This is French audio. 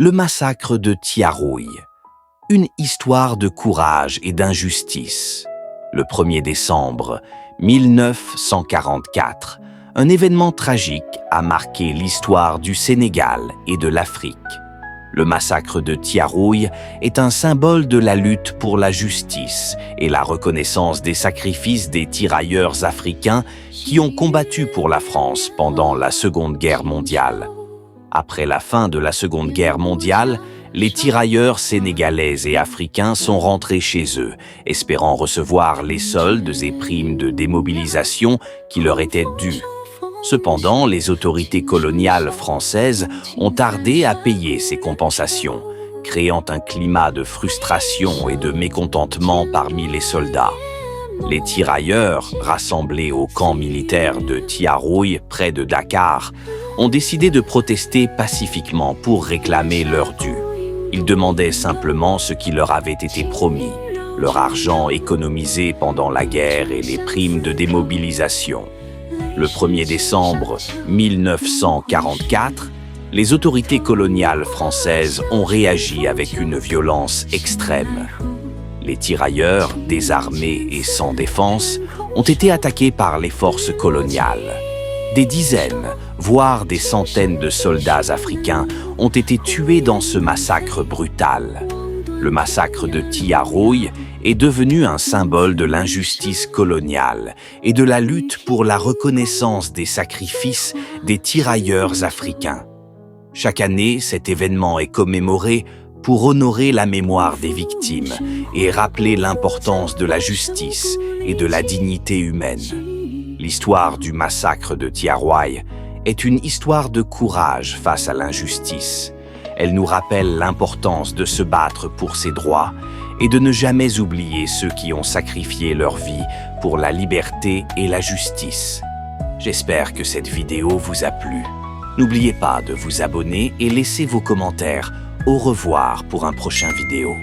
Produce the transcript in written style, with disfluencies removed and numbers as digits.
Le massacre de Tiaroy. Une histoire de courage et d'injustice. Le 1er décembre 1944, un événement tragique a marqué l'histoire du Sénégal et de l'Afrique. Le massacre de Tiaroy est un symbole de la lutte pour la justice et la reconnaissance des sacrifices des tirailleurs africains qui ont combattu pour la France pendant la Seconde Guerre mondiale. Après la fin de la Seconde Guerre mondiale, les tirailleurs sénégalais et africains sont rentrés chez eux, espérant recevoir les soldes et primes de démobilisation qui leur étaient dus. Cependant, les autorités coloniales françaises ont tardé à payer ces compensations, créant un climat de frustration et de mécontentement parmi les soldats. Les tirailleurs, rassemblés au camp militaire de Tiaroy, près de Dakar, ont décidé de protester pacifiquement pour réclamer leur dû. Ils demandaient simplement ce qui leur avait été promis, leur argent économisé pendant la guerre et les primes de démobilisation. Le 1er décembre 1944, les autorités coloniales françaises ont réagi avec une violence extrême. Les tirailleurs, désarmés et sans défense, ont été attaqués par les forces coloniales. Des dizaines, voire des centaines de soldats africains ont été tués dans ce massacre brutal. Le massacre de Tiaroy est devenu un symbole de l'injustice coloniale et de la lutte pour la reconnaissance des sacrifices des tirailleurs africains. Chaque année, cet événement est commémoré pour honorer la mémoire des victimes et rappeler l'importance de la justice et de la dignité humaine. L'histoire du massacre de Tiaroy est une histoire de courage face à l'injustice. Elle nous rappelle l'importance de se battre pour ses droits et de ne jamais oublier ceux qui ont sacrifié leur vie pour la liberté et la justice. J'espère que cette vidéo vous a plu. N'oubliez pas de vous abonner et laisser vos commentaires. Au revoir pour un prochain vidéo.